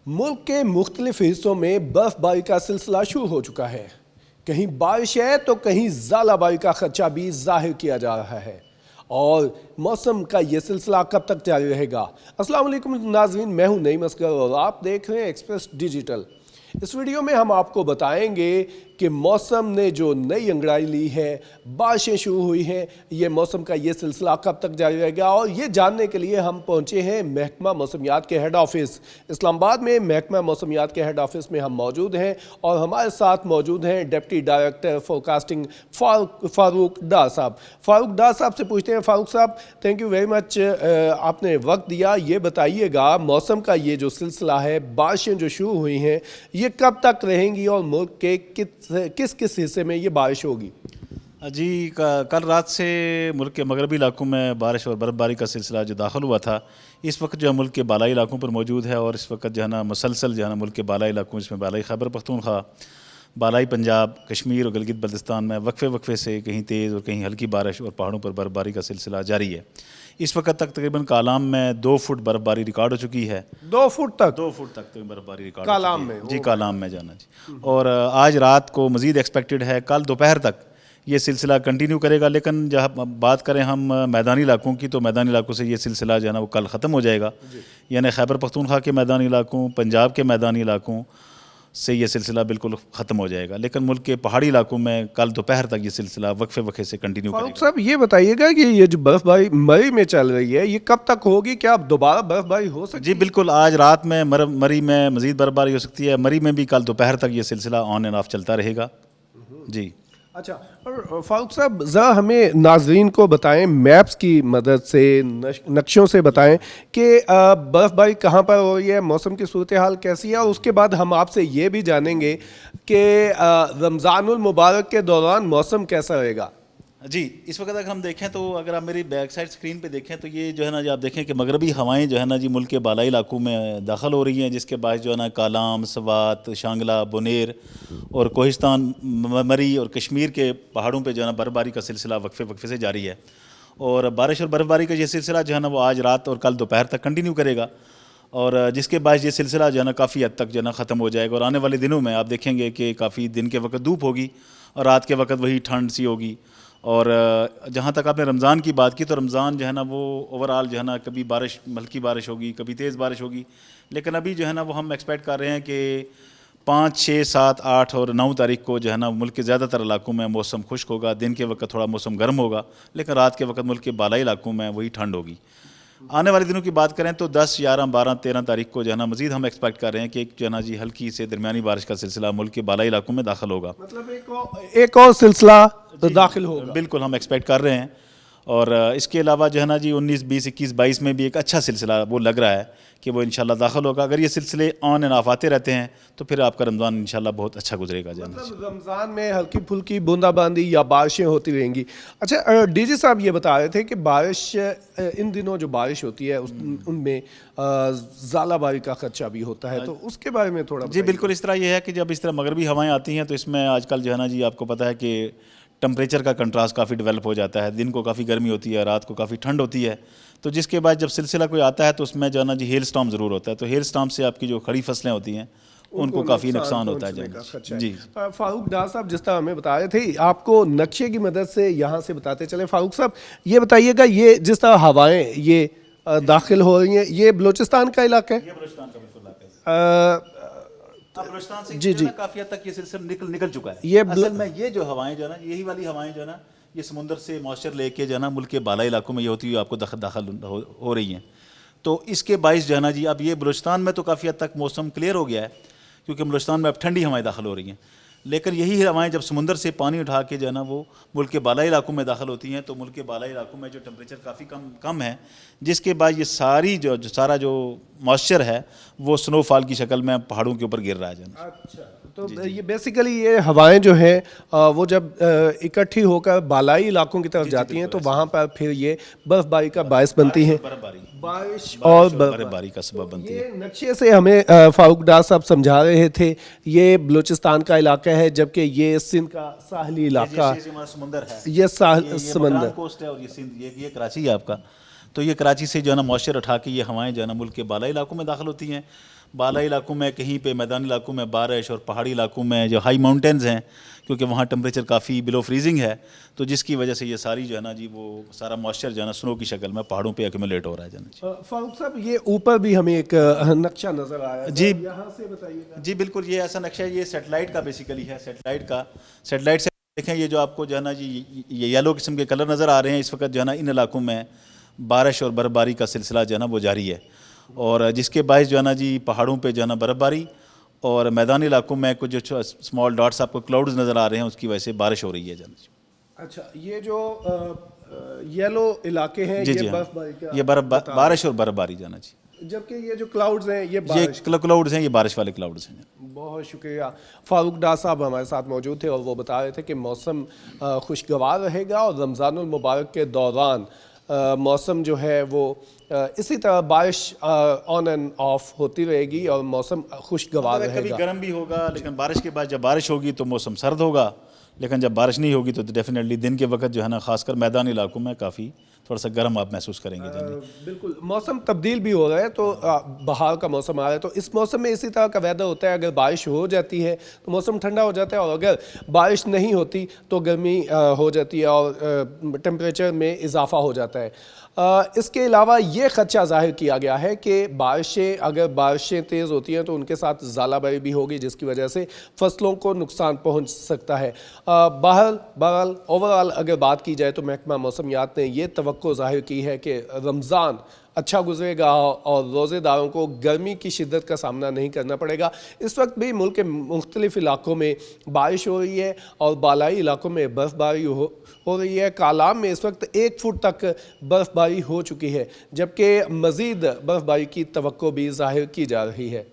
मुल्क के मुख्तलिफ हिस्सों में बर्फबारी का सिलसिला शुरू हो चुका है। कहीं बारिश है तो कहीं ज़ालाबारी का खदशा भी जाहिर किया जा रहा है। और मौसम का ये सिलसिला कब तक जारी रहेगा? अस्सलाम वालेकुम नाज़रीन, मैं हूं नईम असगर और आप देख रहे हैं एक्सप्रेस डिजिटल। इस वीडियो में हम आपको बताएंगे कि मौसम ने जो नई अंगड़ाई ली है, बारिशें शुरू हुई हैं, ये मौसम का ये सिलसिला कब तक जारी रहेगा। और ये जानने के लिए हम पहुंचे हैं महकमा मौसमियात के हेड ऑफिस इस्लामाबाद में। महकमा मौसमियात के हेड ऑफिस में हम मौजूद हैं और हमारे साथ मौजूद हैं डिप्टी डायरेक्टर फोरकास्टिंग फारूक डार साहब। फारूक डार साहब से पूछते हैं। फारूक साहब, थैंक यू वेरी मच, आपने वक्त दिया। ये बताइएगा मौसम का ये जो सिलसिला है, बारिशें जो शुरू हुई हैं, ये कब तक रहेंगी और मुल्क के किस किस हिस्से में ये बारिश होगी? जी, कल रात से मुल्क के मगरबी इलाकों में बारिश और बर्फ़बारी का सिलसिला जो दाखिल हुआ था, इस वक्त जो है मुल्क के बालाई इलाकों पर मौजूद है। और इस वक्त जो है ना मुसलसल जो है ना मुल्क के बालाई इलाकों, इसमें बालाई खैबर पख्तूनख्वा, बालाई पंजाब, कश्मीर और गिलगित बल्तिस्तान में वक्फे से कहीं तेज़ और कहीं हल्की बारिश और पहाड़ों पर बर्फ़बारी का सिलसिला जारी है। इस वक्त तक तकरीबन कालाम में 2 फुट बर्फ़बारी रिकॉर्ड हो चुकी है। 2 फुट तक? 2 फुट तक बर्फ़बारी रिकॉर्ड कालाम में? जी, कालाम में जाना जी। और आज रात को मज़ीद एक्सपेक्टेड है। कल दोपहर तक ये सिलसिला कंटिन्यू करेगा। लेकिन जहाँ बात करें हम मैदानी इलाकों की, तो मैदानी इलाकों से ये सिलसिला जो है ना वो कल ख़त्म हो जाएगा। यानी खैबर पख्तूनख्वा के मैदानी इलाकों, पंजाब के मैदानी इलाकों से ये सिलसिला बिल्कुल ख़त्म हो जाएगा। लेकिन मुल्क के पहाड़ी इलाकों में कल दोपहर तक ये सिलसिला वक्फे से कंटिन्यू करेगा। फारूक साहब, ये बताइएगा कि ये जो बर्फबारी मरी में चल रही है, ये कब तक होगी? क्या अब दोबारा बर्फबारी हो सकती है? जी बिल्कुल, आज रात में मरी में मज़ीद बर्फबारी हो सकती है। मरी में भी कल दोपहर तक ये सिलसिला ऑन एंड ऑफ चलता रहेगा जी। अच्छा, और फारूक साहब ज़रा हमें नाजरीन को बताएं, मैप्स की मदद से, नक्शों से बताएं कि बर्फ़बारी कहाँ पर हो रही है, मौसम की सूरत हाल कैसी है। और उसके बाद हम आपसे ये भी जानेंगे कि रमज़ानुल मुबारक के दौरान मौसम कैसा रहेगा। जी, इस वक्त अगर हम देखें तो अगर आप मेरी बैक साइड स्क्रीन पे देखें तो ये जो है ना जी, आप देखें कि मगरबी हवाएं जो है ना जी मुल्क के बालाई इलाकों में दाखिल हो रही हैं, जिसके बाद जो है ना कालाम, सवात, शांगला, बुनेर और कोहिस्तान, मरी और कश्मीर के पहाड़ों पे जो है ना बर्फबारी का सिलसिला वक्फे से जारी है। और बारिश और बर्फबारी का ये सिलसिला जो है ना वो आज रात और कल दोपहर तक कंटिन्यू करेगा। और जिसके बाद ये सिलसिला जो है ना काफ़ी हद तक जो है ना ख़त्म हो जाएगा। और आने वाले दिनों में आप देखेंगे कि काफ़ी दिन के वक्त धूप होगी और रात के वक्त वही ठंड सी होगी। और जहाँ तक आपने रमज़ान की बात की, तो रमज़ान जो है ना वो ओवरऑल जो है ना कभी बारिश, हल्की बारिश होगी, कभी तेज़ बारिश होगी। लेकिन अभी जो है ना वो हम एक्सपेक्ट कर रहे हैं कि 5, 6, 7, 8 और 9 तारीख को जो है ना मुल्क के ज़्यादातर इलाकों में मौसम खुश्क होगा। दिन के वक्त थोड़ा मौसम गर्म होगा, लेकिन रात के वक्त मुल्क के बालाई इलाकों में वही ठंड होगी। आने वाले दिनों की बात करें तो 10, 11, 12, 13 तारीख को जो है ना मज़ीद हम एक्सपेक्ट कर रहे हैं कि एक जो है ना जी हल्की से दरमियानी बारिश का सिलसिला मुल्क के बालाई इलाकों में दाखिल होगा। मतलब एक और सिलसिला दाखिल होगा? बिल्कुल, हम एक्सपेक्ट कर रहे हैं। और इसके अलावा जो है ना जी 19, 20, 21, 22 में भी एक अच्छा सिलसिला वो लग रहा है कि वो इंशाल्लाह दाखिल होगा। अगर ये सिलसिले ऑन एंड ऑफ आते रहते हैं तो फिर आपका रमज़ान इंशाल्लाह बहुत अच्छा गुजरेगा। मतलब रमज़ान में हल्की फुल्की बूंदाबांदी या बारिशें होती रहेंगी। अच्छा, डीजी साहब ये बता रहे थे कि बारिश, इन दिनों जो बारिश होती है उनमें ज़ालाबारी का खदशा भी होता है, तो उसके बारे में थोड़ा जी बिल्कुल, इस तरह ये है कि जब इस तरह मगरबी हवाएं आती हैं तो इसमें आजकल जो है ना जी आपको पता है कि टेम्परेचर का कंट्रास्ट काफ़ी डेवलप हो जाता है। दिन को काफ़ी गर्मी होती है, रात को काफ़ी ठंड होती है। तो जिसके बाद जब सिलसिला कोई आता है तो उसमें जो है ना जी हेल स्टॉर्म ज़रूर होता है। तो हेल स्टॉर्म से आपकी जो खड़ी फसलें होती हैं उनको काफ़ी नुकसान होता है जी। फारूक डार साहब जिस तरह हमें बता रहे थे, आपको नक्शे की मदद से यहाँ से बताते चले। फारूक साहब ये बताइएगा, ये जिस तरह हवाएं ये दाखिल हो रही हैं, ये बलूचिस्तान का इलाका है? ये बलूचिस्तान का बिल्कुल इलाका है। बलूचिस्तान से जी जी काफ़ी हद तक ये सिलसिला निकल चुका है। ये असल में ये जो हवाएं जो है ना, यही वाली हवाएं जो है ना, ये समुंदर से मॉइस्चर लेके जो है ना मुल्क के बालाई इलाकों में ये होती हुई आपको दाखिल हो रही हैं। तो इसके बाइस जो है ना जी अब ये बलूचिस्तान में तो काफ़ी हद तक मौसम क्लियर हो गया है, क्योंकि बलूचिस्तान में अब ठंडी हवाएं दाखिल हो रही हैं। लेकिन यही हवाएं जब समुंदर से पानी उठा के जो है ना वो मुल्क के बालाई इलाकों में दाखिल होती हैं, तो मुल्क के बालाई इलाकों में जो टेम्परेचर काफ़ी कम है, जिसके बाद ये सारी सारा जो मॉइस्चर है वो स्नोफॉल की शक्ल में पहाड़ों के ऊपर गिर रहा है जो। अच्छा, तो ये बेसिकली ये हवाएं जो हैं वो जब इकट्ठी होकर बालाई इलाकों की तरफ जाती हैं तो वहाँ पर फिर ये बर्फबारी का बायस बनती हैं, बारिश और बर्फबारी का सबब बनती है। ये नक्शे से हमें फारूक डार साहब समझा रहे थे। ये बलूचिस्तान का इलाका है, जबकि ये सिंध का साहली इलाका, समुंदर है, ये समंदर कोस्ट है, और ये सिंध, ये कराची है आपका। तो ये कराची से जो है ना मॉइस्चर उठा के ये हवाएं जो है ना मुल्क के बालाई इलाकों में दाखिल होती हैं। بالائی علاقوں میں کہیں پہ میدانی علاقوں میں بارش اور پہاڑی علاقوں میں جو ہائی ماؤنٹینز ہیں کیونکہ وہاں ٹمپریچر کافی بلو فریزنگ ہے تو جس کی وجہ سے یہ ساری جو ہے نا جی وہ سارا موئسچر جو ہے نا سنو کی شکل میں پہاڑوں پہ ایکومولیٹ ہو رہا ہے جو ہے نا جی. فاروق صاحب یہ اوپر بھی ہمیں ایک نقشہ نظر آیا جی. یہاں سے بتائیے گا. جی بالکل یہ ایسا نقشہ ہے یہ سیٹلائٹ کا بیسیکلی ہے. سیٹلائٹ سے دیکھیں یہ جو آپ کو جو ہے نا جی یہ یلو قسم کے کلر نظر آ رہے ہیں اس وقت جو ہے نا ان علاقوں میں بارش اور برف باری کا سلسلہ جو ہے نا وہ جاری ہے اور جس کے باعث جو ہے نا جی پہاڑوں پہ جو ہے نا برف باری اور میدانی علاقوں میں کچھ جو اسمال ڈاٹس آپ کو کلاؤڈز نظر آ رہے ہیں اس کی وجہ سے بارش ہو رہی ہے جو ہے نا جی. اچھا یہ جو یلو علاقے ہیں جی یہ جی ہاں برف باری کا یہ بارش اور برف باری جو ہے نا جی. جبکہ یہ جو کلاؤڈز ہیں یہ بارش یہ کلاؤڈز ہیں یہ بارش والے کلاؤڈز ہیں. بہت شکریہ. فاروق ڈار صاحب ہمارے ساتھ موجود تھے اور وہ بتا رہے تھے کہ موسم خوشگوار رہے گا اور رمضان المبارک کے دوران موسم جو ہے وہ اسی طرح بارش آن اینڈ آف ہوتی رہے گی اور موسم خوشگوار رہے کبھی گا. گرم بھی ہوگا لیکن بارش کے بعد جب بارش ہوگی تو موسم سرد ہوگا لیکن جب بارش نہیں ہوگی تو ڈیفینیٹلی دن کے وقت جو ہے نا خاص کر میدانی علاقوں میں کافی تھوڑا سا گرم آپ محسوس کریں گے. بالکل موسم تبدیل بھی ہو رہا ہے تو بہار کا موسم آ رہا ہے تو اس موسم میں اسی طرح کا ویدر ہوتا ہے. اگر بارش ہو جاتی ہے تو موسم ٹھنڈا ہو جاتا ہے اور اگر بارش نہیں ہوتی تو گرمی ہو جاتی ہے اور ٹیمپریچر میں اضافہ ہو جاتا ہے. اس کے علاوہ یہ خدشہ ظاہر کیا گیا ہے کہ اگر بارشیں تیز ہوتی ہیں تو ان کے ساتھ ژالہ باری بھی ہوگی جس کی وجہ سے فصلوں کو نقصان پہنچ سکتا ہے. بہرحال اوورآل اگر بات کی جائے تو محکمہ موسمیات نے یہ توقع ظاہر کی ہے کہ رمضان اچھا گزرے گا اور روزے داروں کو گرمی کی شدت کا سامنا نہیں کرنا پڑے گا. اس وقت بھی ملک کے مختلف علاقوں میں بارش ہو رہی ہے اور بالائی علاقوں میں برف باری ہو رہی ہے. کالام میں اس وقت 1 فٹ تک برف باری ہو چکی ہے جبکہ مزید برف باری کی توقع بھی ظاہر کی جا رہی ہے.